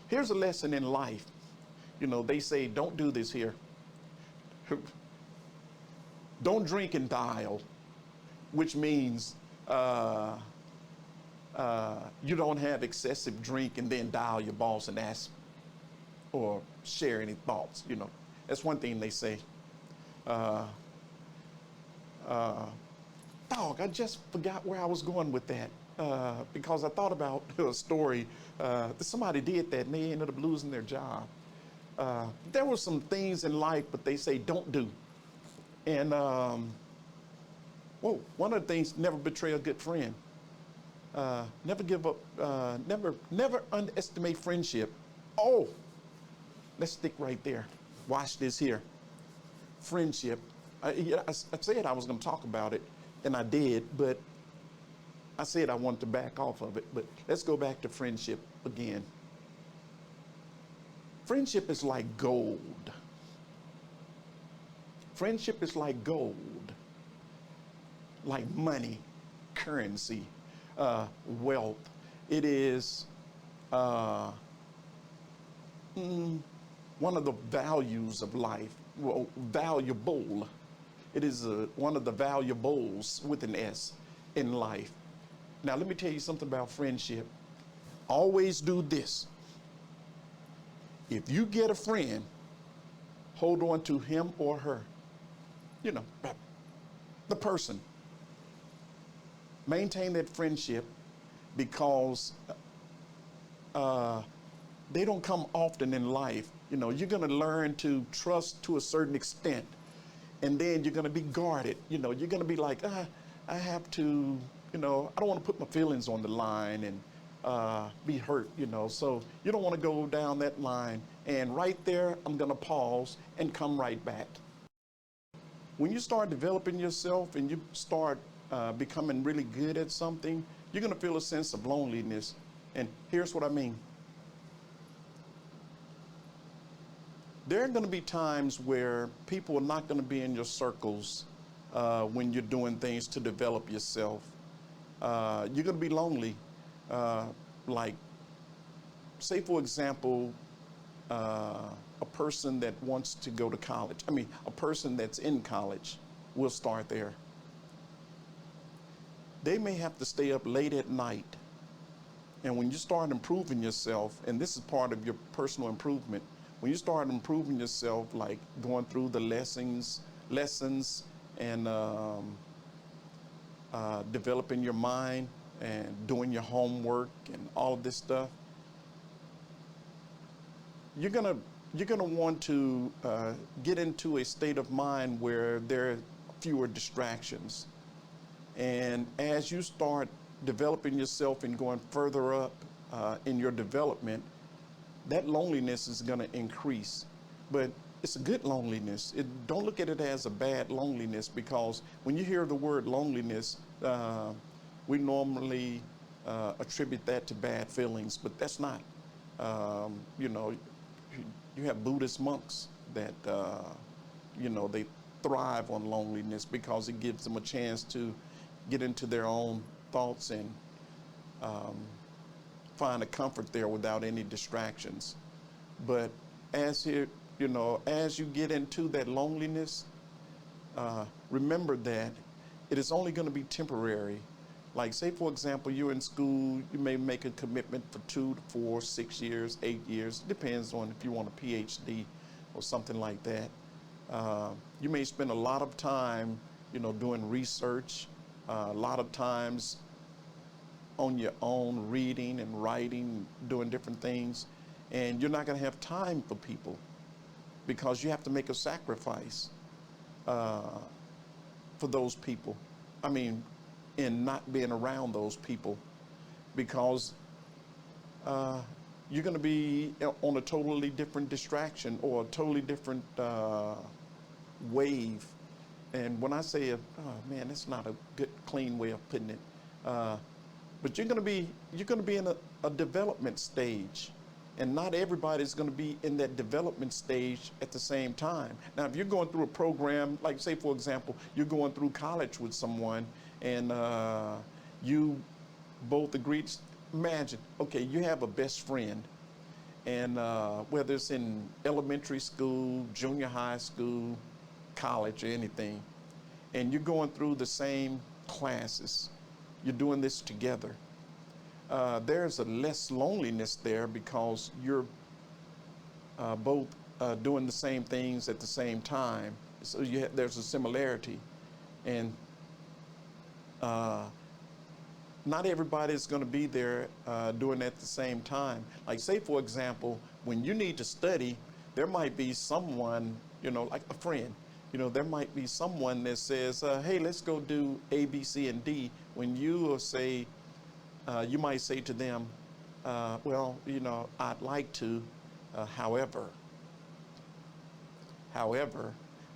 Here's a lesson in life. They say, don't do this here. Don't drink and dial, which means you don't have excessive drink and then dial your boss and ask or share any thoughts. That's one thing they say. Dog, I just forgot where I was going with that because I thought about a story that somebody did that and they ended up losing their job. There were some things in life, but they say don't do. And one of the things, never betray a good friend. Never give up, never underestimate friendship. Oh, let's stick right there. Watch this here. Friendship. I said I was going to talk about it, and I did, but I said I wanted to back off of it. But let's go back to friendship again. Friendship is like gold. Friendship is like gold, like money, currency, wealth. It is one of the values of life. Well, valuable. It is one of the valuables with an S in life. Now, let me tell you something about friendship. Always do this. If you get a friend, hold on to him or her. The person. Maintain that friendship because they don't come often in life. You're going to learn to trust to a certain extent, and then you're going to be guarded. You're going to be like, I have to, I don't want to put my feelings on the line and be hurt, So you don't want to go down that line. And right there, I'm going to pause and come right back. When you start developing yourself and you start becoming really good at something, you're going to feel a sense of loneliness. And here's what I mean. There are going to be times where people are not going to be in your circles when you're doing things to develop yourself. You're going to be lonely. Like, say, for example, a person that wants to go to college. A person that's in college. We'll start there. They may have to stay up late at night. And when you start improving yourself, and this is part of your personal improvement, when you start improving yourself, like going through the lessons and developing your mind and doing your homework and all of this stuff, you're gonna want to get into a state of mind where there are fewer distractions. And as you start developing yourself and going further up in your development, that loneliness is going to increase. But it's a good loneliness. Don't look at it as a bad loneliness, because when you hear the word loneliness, we normally attribute that to bad feelings, but that's not. You have Buddhist monks that, they thrive on loneliness because it gives them a chance to get into their own thoughts and find a comfort there without any distractions. But as you get into that loneliness, remember that it is only going to be temporary. Like, say, for example, you're in school, you may make a commitment for 2 to 4, 6 years, 8 years. It depends on if you want a PhD or something like that. You may spend a lot of time, doing research, a lot of times on your own, reading and writing, doing different things, and you're not going to have time for people because you have to make a sacrifice for those people. In not being around those people, because you're going to be on a totally different distraction or a totally different wave. And when I say, that's not a good, clean way of putting it. But you're going to be in a development stage, and not everybody's going to be in that development stage at the same time. Now, if you're going through a program, like, say, for example, you're going through college with someone, and you both agreed. Imagine, okay, you have a best friend, And whether it's in elementary school, junior high school, college, or anything, and you're going through the same classes, you're doing this together, there's a less loneliness there because you're both doing the same things at the same time. So there's a similarity. And not everybody's going to be there doing it at the same time. Like, say, for example, when you need to study, there might be someone, like a friend, there might be someone that says, hey, let's go do A, B, C, and D. When you will say, you might say to them, well, I'd like to, however,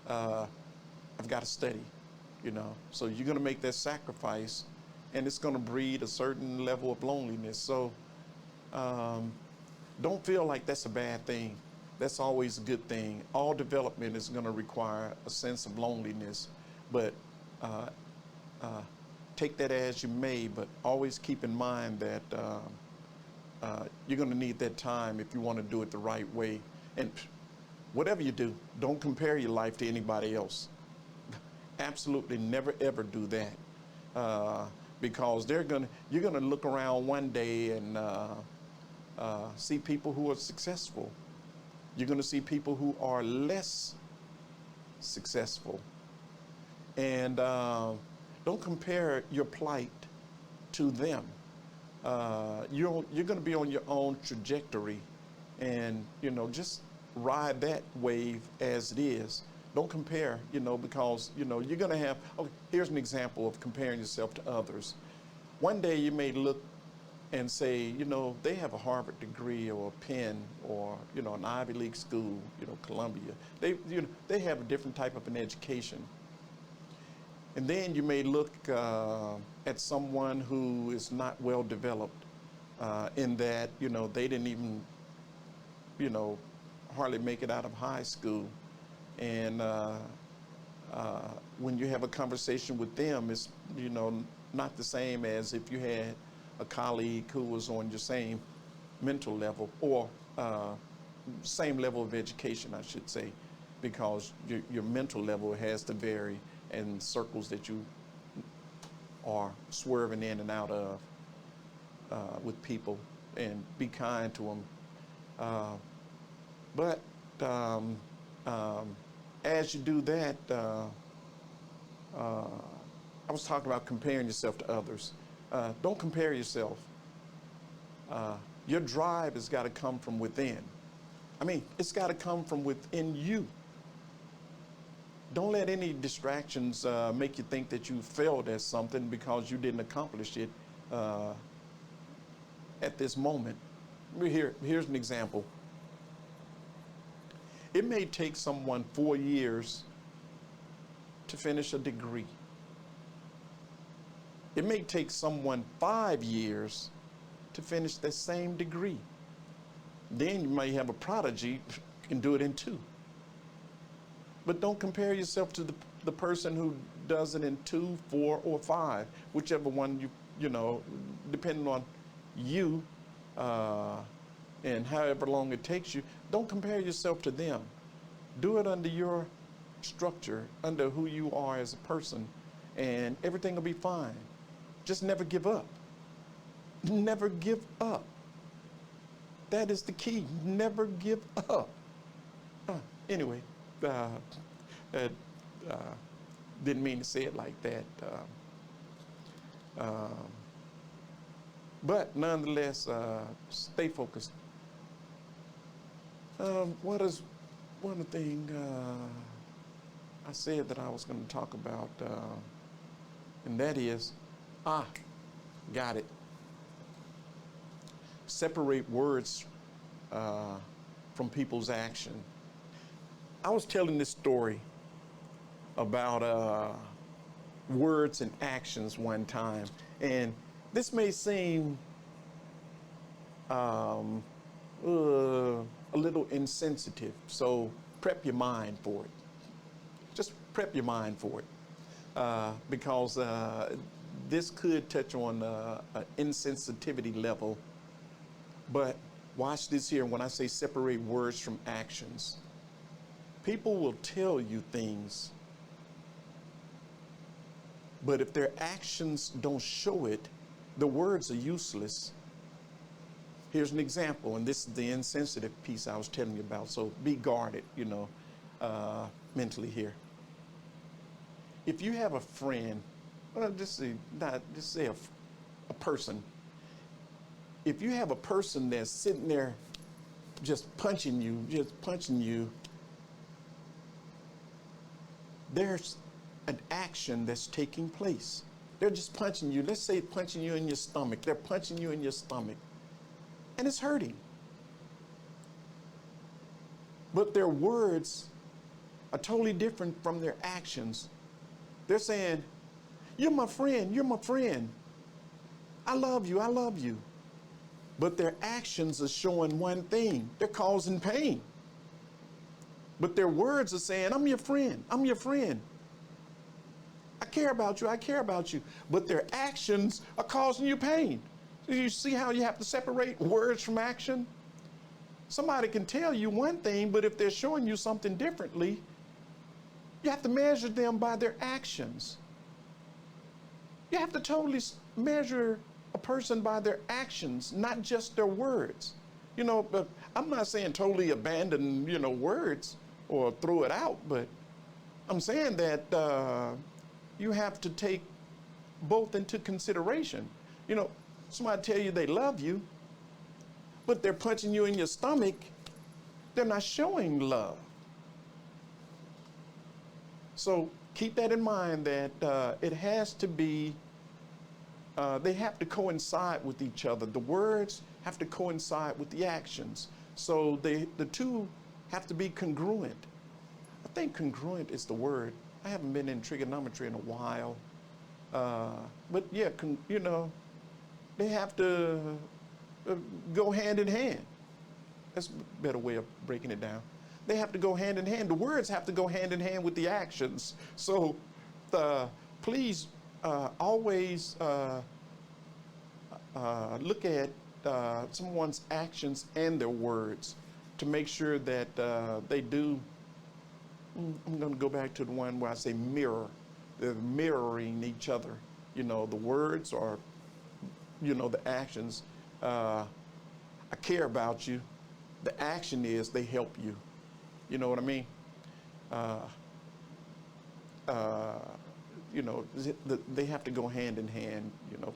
I've got to study, So you're going to make that sacrifice, and it's going to breed a certain level of loneliness. So don't feel like that's a bad thing. That's always a good thing. All development is going to require a sense of loneliness, but take that as you may, but always keep in mind that you're going to need that time if you want to do it the right way. And whatever you do, don't compare your life to anybody else. Absolutely never, ever do that. Because you're going to look around one day and see people who are successful. You're going to see people who are less successful. And don't compare your plight to them. You're going to be on your own trajectory, and just ride that wave as it is. Don't compare, because you're going to have. Okay, here's an example of comparing yourself to others. One day you may look and say, they have a Harvard degree or a Penn or an Ivy League school, Columbia. They have a different type of an education. And then you may look at someone who is not well developed in that, they didn't even, hardly make it out of high school. And when you have a conversation with them, it's, not the same as if you had a colleague who was on your same mental level or same level of education, I should say, because your mental level has to vary in circles that you are swerving in and out of with people, and be kind to them. But as you do that, I was talking about comparing yourself to others. Don't compare yourself. Your drive has got to come from within. I mean, it's got to come from within you. Don't let any distractions make you think that you failed at something because you didn't accomplish it at this moment. Here's an example. It may take someone 4 years to finish a degree. It may take someone 5 years to finish that same degree. Then you may have a prodigy who can do it in 2. But don't compare yourself to the person who does it in 2, 4, or 5, whichever one depending on you and however long it takes you. Don't compare yourself to them. Do it under your structure, under who you are as a person, and everything will be fine. Just never give up. Never give up. That is the key. Never give up. Anyway, didn't mean to say it like that. But nonetheless, stay focused. What is one thing I said that I was going to talk about, and that is, got it. Separate words from people's action. I was telling this story about words and actions one time, and this may seem a little insensitive, so prep your mind for it. Just prep your mind for it, because this could touch on an insensitivity level. But Watch this here. When I say separate words from actions, people will tell you things, but if their actions don't show it, the words are useless. Here's an example, and this is the insensitive piece I was telling you about. So be guarded, mentally here. If you have a friend, well, just say a person. If you have a person that's sitting there just punching you, there's an action that's taking place. They're just punching you. Let's say punching you in your stomach. They're punching you in your stomach, and it's hurting. But their words are totally different from their actions. They're saying, "You're my friend, you're my friend. I love you, I love you." But their actions are showing one thing. They're causing pain. But their words are saying, "I'm your friend, I'm your friend. I care about you, I care about you." But their actions are causing you pain. So you see how you have to separate words from action? Somebody can tell you one thing, but if they're showing you something differently, you have to measure them by their actions. You have to totally measure a person by their actions, not just their words. But I'm not saying totally abandon, words or throw it out, but I'm saying that you have to take both into consideration. Somebody tell you they love you, but they're punching you in your stomach, they're not showing love. So keep that in mind, that it has to be, they have to coincide with each other. The words have to coincide with the actions. So the two have to be congruent. I think congruent is the word. I haven't been in trigonometry in a while. But yeah, they have to go hand in hand. That's a better way of breaking it down. They have to go hand in hand. The words have to go hand in hand with the actions. So please always look at someone's actions and their words to make sure that they do. I'm going to go back to the one where I say mirror. They're mirroring each other. The words are, the actions. I care about you. The action is they help you. You know what I mean? They have to go hand in hand,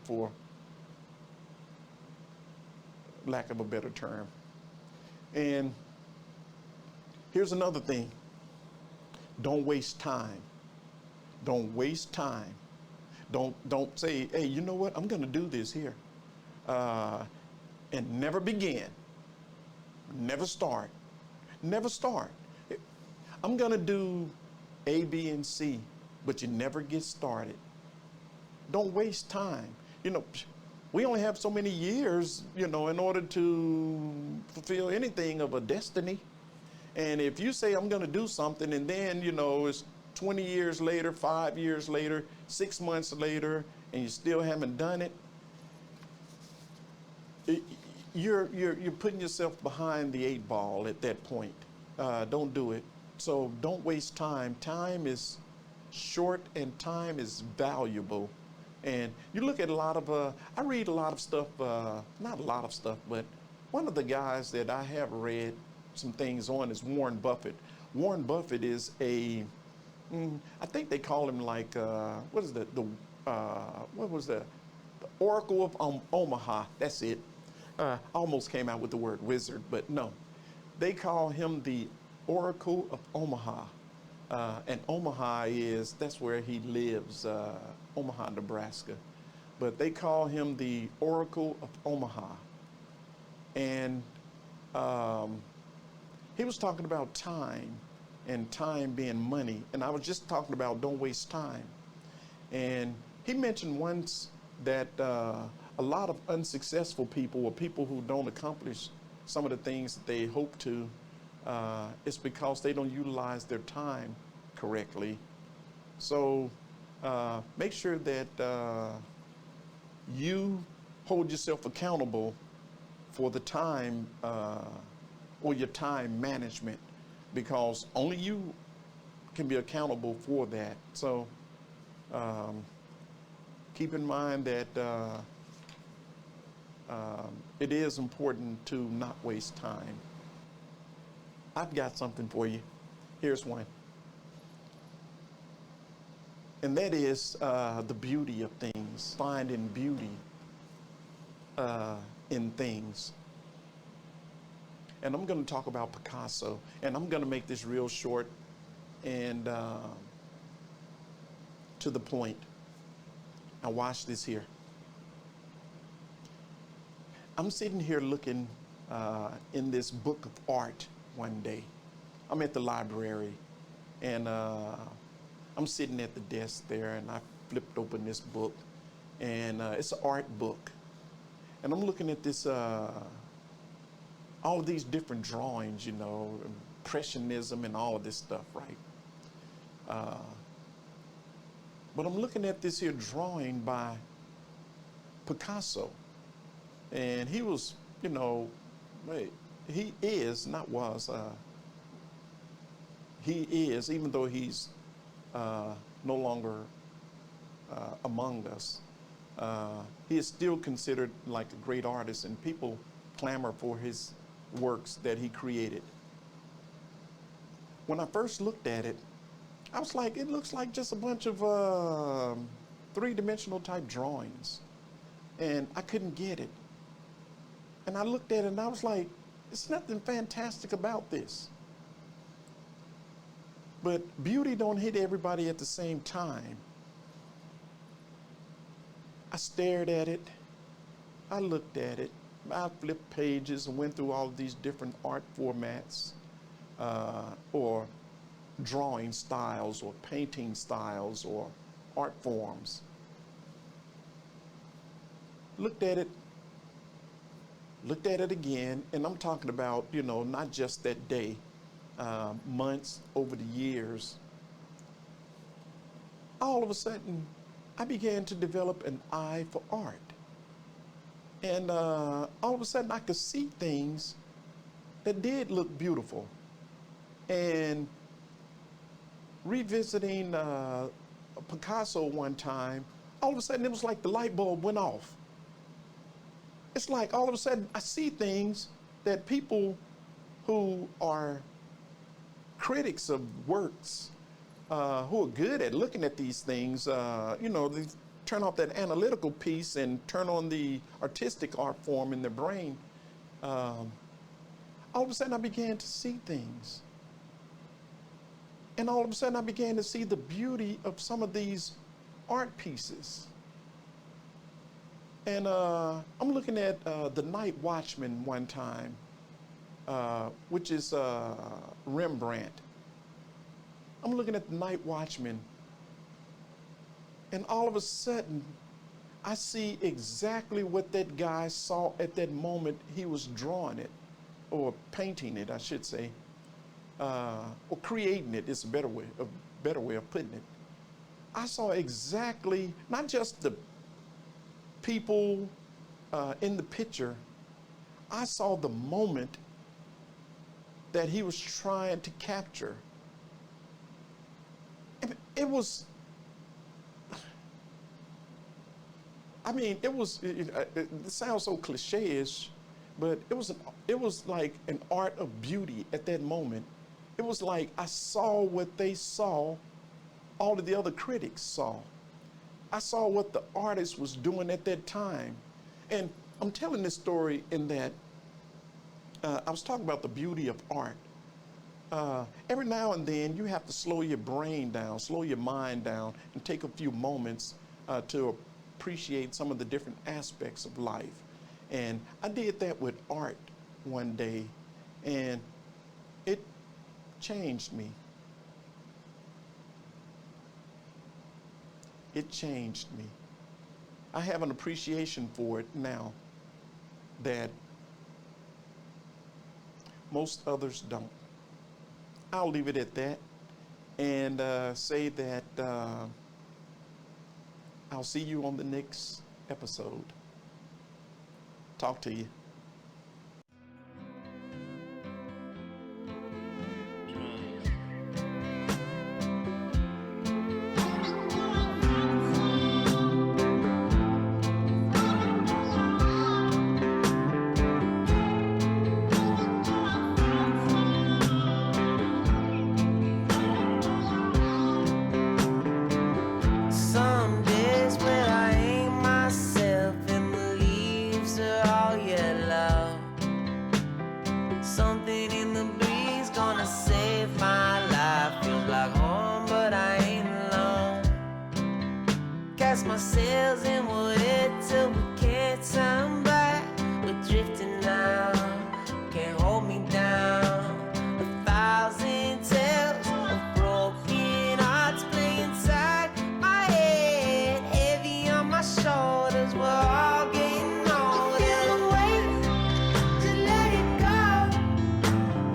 for lack of a better term. And here's another thing. Don't waste time. Don't waste time. Don't say, "Hey, you know what? I'm going to do this here." And never begin. Never start. Never start. I'm going to do A, B, and C, but you never get started. Don't waste time. We only have so many years, in order to fulfill anything of a destiny. And if you say, "I'm going to do something," and then, it's 20 years later, 5 years later, 6 months later, and you still haven't done it, you're putting yourself behind the 8 ball at that point. Don't do it. So don't waste time. Time is short and time is valuable. And you look at a lot of, I read a lot of stuff, not a lot of stuff, but one of the guys that I have read some things on is Warren Buffett. Warren Buffett is I think they call him like, what is the Oracle of Omaha. That's it. Almost came out with the word wizard, but no. They call him the Oracle of Omaha. And Omaha that's where he lives, Omaha, Nebraska. But they call him the Oracle of Omaha. And he was talking about time and time being money. And I was just talking about don't waste time. And he mentioned once that a lot of unsuccessful people or people who don't accomplish some of the things that they hope to, it's because they don't utilize their time correctly. So make sure that you hold yourself accountable for the time or your time management, because only you can be accountable for that. So keep in mind that it is important to not waste time. I've got something for you. Here's one. And that is the beauty of things, finding beauty in things. And I'm going to talk about Picasso, and I'm going to make this real short and to the point. Now watch this here. I'm sitting here looking in this book of art one day. I'm at the library, and I'm sitting at the desk there, and I flipped open this book, and it's an art book. And I'm looking at this, all of these different drawings, you know, impressionism and all of this stuff, right? But I'm looking at this here drawing by Picasso. And he was, you know, he is, not was, he is, even though he's no longer among us, he is still considered like a great artist, and people clamor for his works that he created. When I first looked at it, I was like, it looks like just a bunch of three-dimensional type drawings, and I couldn't get it. And I looked at it and I was like, there's nothing fantastic about this. But beauty don't hit everybody at the same time. I stared at it, I looked at it, I flipped pages and went through all of these different art formats, or drawing styles, or painting styles, or art forms. Looked at it again, and I'm talking about, you know, not just that day, months, over the years. All of a sudden, I began to develop an eye for art. And all of a sudden, I could see things that did look beautiful. And revisiting Picasso one time, all of a sudden, it was like the light bulb went off. It's like all of a sudden, I see things that people who are critics of works, who are good at looking at these things, you know, they turn off that analytical piece and turn on the artistic art form in their brain. All of a sudden, I began to see things. And all of a sudden, I began to see the beauty of some of these art pieces. And I'm looking at The Night Watchman one time, which is Rembrandt. I'm looking at The Night Watchman, and all of a sudden, I see exactly what that guy saw at that moment he was drawing it, or painting it, I should say, or creating it is a better way of putting it. I saw exactly, not just the people in the picture, I saw the moment that he was trying to capture. It was, I mean, it sounds so cliche-ish, but it was like an art of beauty at that moment. It was like I saw what they saw, all of the other critics saw. I saw what the artist was doing at that time. And I'm telling this story in that I was talking about the beauty of art. Every now and then you have to slow your brain down, slow your mind down, and take a few moments to appreciate some of the different aspects of life. And I did that with art one day, and it changed me. It changed me. I have an appreciation for it now that most others don't. I'll leave it at that and say that I'll see you on the next episode. Talk to you. Something in the breeze gonna save my life. Feels like home, but I ain't alone. Cast my sails and we'll head till we can't turn back. We're drifting now, can't hold me down. 1,000 tales of broken hearts play inside my head, heavy on my shoulders. We're all getting older. Feel the weight, to let it go.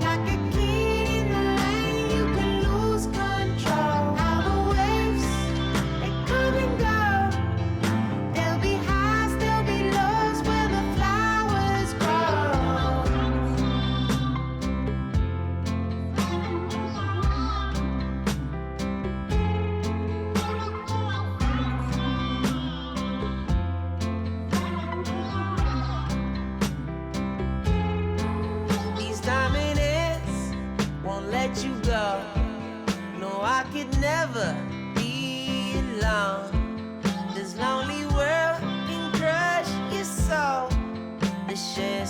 Like a kid in the lane, you can lose control. How the waves, they come and go. There'll be highs, there'll be lows where the flowers grow. These diamond hands won't let you go. No, I could never be alone. This lonely world can crush your soul. The share